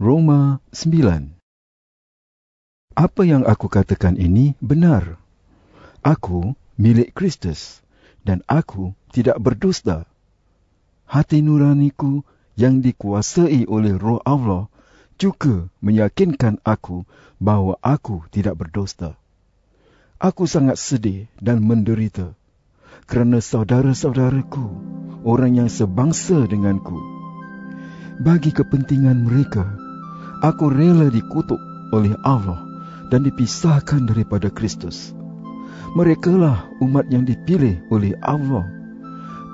Roma 9. Apa yang aku katakan ini benar. Aku milik Kristus dan aku tidak berdusta. Hati nuraniku yang dikuasai oleh Roh Allah juga meyakinkan aku bahawa aku tidak berdusta. Aku sangat sedih dan menderita kerana saudara-saudaraku, orang yang sebangsa denganku. Bagi kepentingan mereka, aku rela dikutuk oleh Allah dan dipisahkan daripada Kristus. Merekalah umat yang dipilih oleh Allah.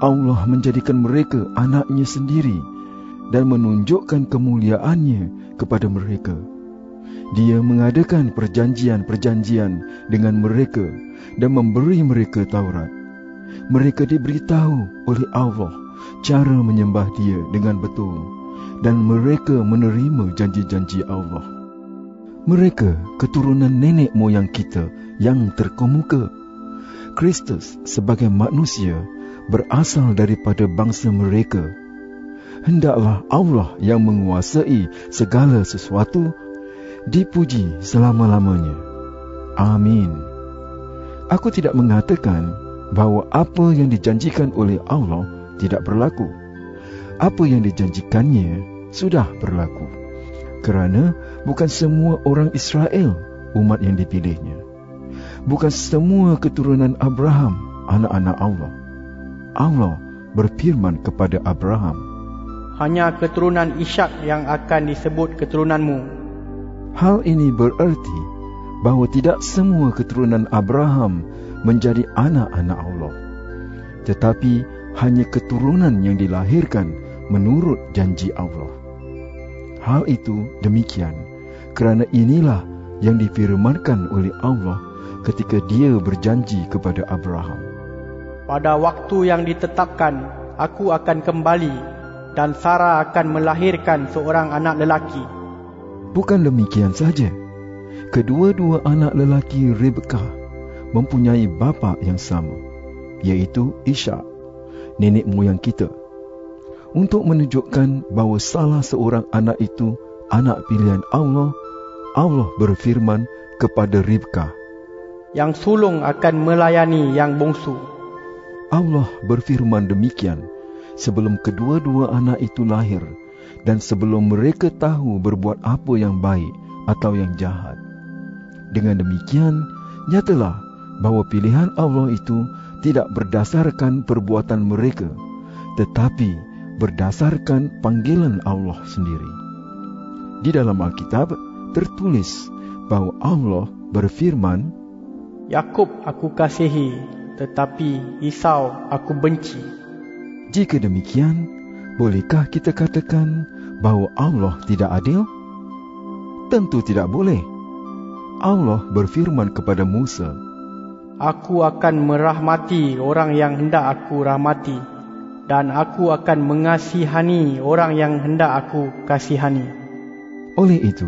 Allah menjadikan mereka anak-Nya sendiri dan menunjukkan kemuliaannya kepada mereka. Dia mengadakan perjanjian-perjanjian dengan mereka dan memberi mereka Taurat. Mereka diberitahu oleh Allah cara menyembah Dia dengan betul, dan mereka menerima janji-janji Allah. Mereka keturunan nenek moyang kita yang terkemuka. Kristus sebagai manusia berasal daripada bangsa mereka. Hendaklah Allah yang menguasai segala sesuatu dipuji selama-lamanya. Amin. Aku tidak mengatakan bahawa apa yang dijanjikan oleh Allah tidak berlaku. Apa yang dijanjikannya sudah berlaku. Kerana bukan semua orang Israel umat yang dipilihnya. Bukan semua keturunan Abraham anak-anak Allah. Allah berfirman kepada Abraham, hanya keturunan Ishak yang akan disebut keturunanmu. Hal ini bererti bahawa tidak semua keturunan Abraham menjadi anak-anak Allah, tetapi hanya keturunan yang dilahirkan menurut janji Allah. Hal itu demikian kerana inilah yang difirmankan oleh Allah ketika Dia berjanji kepada Abraham. Pada waktu yang ditetapkan, aku akan kembali dan Sarah akan melahirkan seorang anak lelaki. Bukan demikian saja. Kedua-dua anak lelaki Rebekah mempunyai bapa yang sama, iaitu Ishak, nenek moyang kita. Untuk menunjukkan bahawa salah seorang anak itu anak pilihan Allah, Allah berfirman kepada Rebekah, yang sulung akan melayani yang bongsu. Allah berfirman demikian sebelum kedua-dua anak itu lahir dan sebelum mereka tahu berbuat apa yang baik atau yang jahat. Dengan demikian, nyatalah bahawa pilihan Allah itu tidak berdasarkan perbuatan mereka, tetapi berdasarkan panggilan Allah sendiri. Di dalam Alkitab tertulis bahawa Allah berfirman, Yakub aku kasihi, tetapi Esau aku benci. Jika demikian, bolehkah kita katakan bahawa Allah tidak adil? Tentu tidak boleh. Allah berfirman kepada Musa, aku akan merahmati orang yang hendak aku rahmati, dan aku akan mengasihani orang yang hendak aku kasihani. Oleh itu,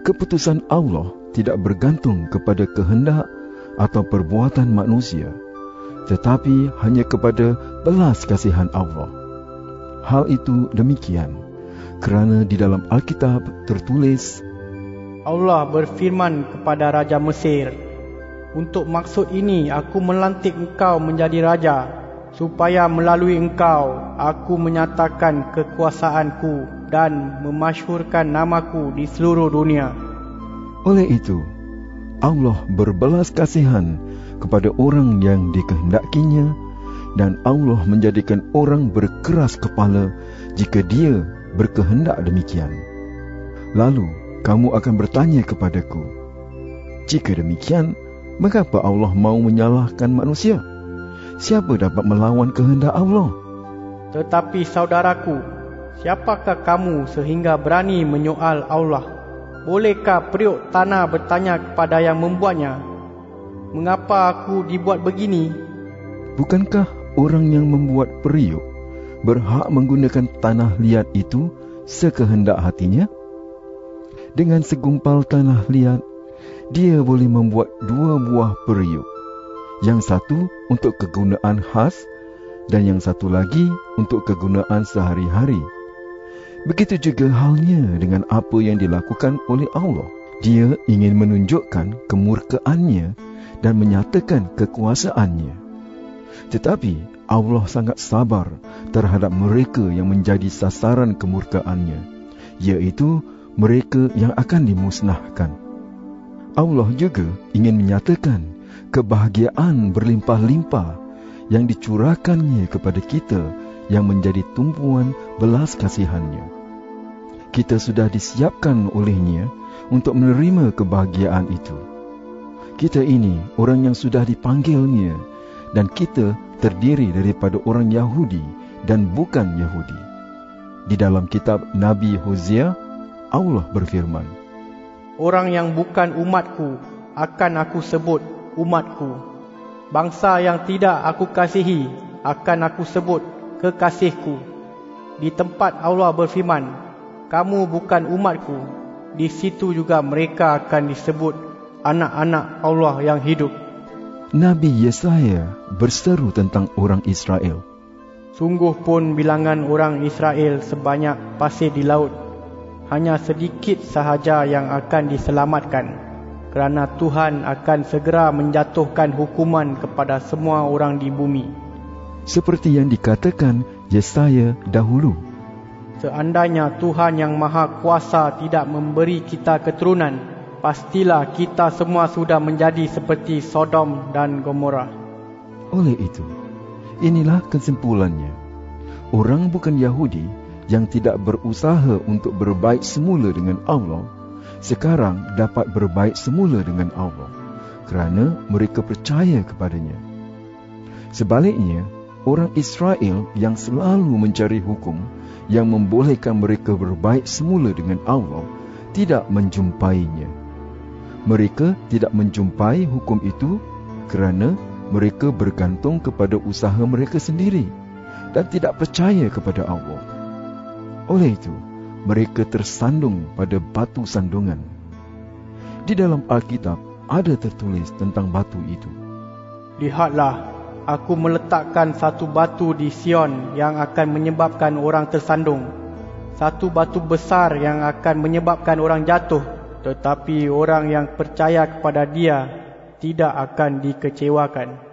keputusan Allah tidak bergantung kepada kehendak atau perbuatan manusia, tetapi hanya kepada belas kasihan Allah. Hal itu demikian kerana di dalam Alkitab tertulis, Allah berfirman kepada Raja Mesir, untuk maksud ini aku melantik engkau menjadi raja, supaya melalui engkau aku menyatakan kekuasaanku dan memasyhurkan namaku di seluruh dunia. Oleh itu, Allah berbelas kasihan kepada orang yang dikehendakinya, dan Allah menjadikan orang berkeras kepala jika Dia berkehendak demikian. Lalu kamu akan bertanya kepadaku, jika demikian, mengapa Allah mau menyalahkan manusia? Siapa dapat melawan kehendak Allah? Tetapi saudaraku, siapakah kamu sehingga berani menyoal Allah? Bolehkah periuk tanah bertanya kepada yang membuatnya, mengapa aku dibuat begini? Bukankah orang yang membuat periuk berhak menggunakan tanah liat itu sekehendak hatinya? Dengan segumpal tanah liat, dia boleh membuat 2 buah periuk. Yang satu untuk kegunaan khas dan yang satu lagi untuk kegunaan sehari-hari. Begitu juga halnya dengan apa yang dilakukan oleh Allah. Dia ingin menunjukkan kemurkaannya dan menyatakan kekuasaannya. Tetapi Allah sangat sabar terhadap mereka yang menjadi sasaran kemurkaannya, iaitu mereka yang akan dimusnahkan. Allah juga ingin menyatakan kebahagiaan berlimpah-limpah yang dicurahkannya kepada kita yang menjadi tumpuan belas kasihannya. Kita sudah disiapkan olehnya untuk menerima kebahagiaan itu. Kita ini orang yang sudah dipanggilnya, dan kita terdiri daripada orang Yahudi dan bukan Yahudi. Di dalam kitab Nabi Hosea, Allah berfirman, Orang yang bukan umatku akan aku sebut umatku. Bangsa yang tidak aku kasihi akan aku sebut kekasihku. Di tempat Allah berfirman, kamu bukan umatku, di situ juga mereka akan disebut anak-anak Allah yang hidup. Nabi Yesaya berseru tentang orang Israel. Sungguh pun bilangan orang Israel sebanyak pasir di laut. Hanya sedikit sahaja yang akan diselamatkan, kerana Tuhan akan segera menjatuhkan hukuman kepada semua orang di bumi. Seperti yang dikatakan Yesaya dahulu. Seandainya Tuhan yang Maha Kuasa tidak memberi kita keturunan, pastilah kita semua sudah menjadi seperti Sodom dan Gomora. Oleh itu, inilah kesimpulannya. Orang bukan Yahudi yang tidak berusaha untuk berbaik semula dengan Allah, sekarang dapat berbaik semula dengan Allah, kerana mereka percaya kepadanya. Sebaliknya, orang Israel yang selalu mencari hukum yang membolehkan mereka berbaik semula dengan Allah, tidak menjumpainya. Mereka tidak menjumpai hukum itu kerana mereka bergantung kepada usaha mereka sendiri dan tidak percaya kepada Allah. Oleh itu, mereka tersandung pada batu sandungan. Di dalam Alkitab ada tertulis tentang batu itu. Lihatlah, aku meletakkan satu batu di Sion yang akan menyebabkan orang tersandung. Satu batu besar yang akan menyebabkan orang jatuh, tetapi orang yang percaya kepada dia tidak akan dikecewakan.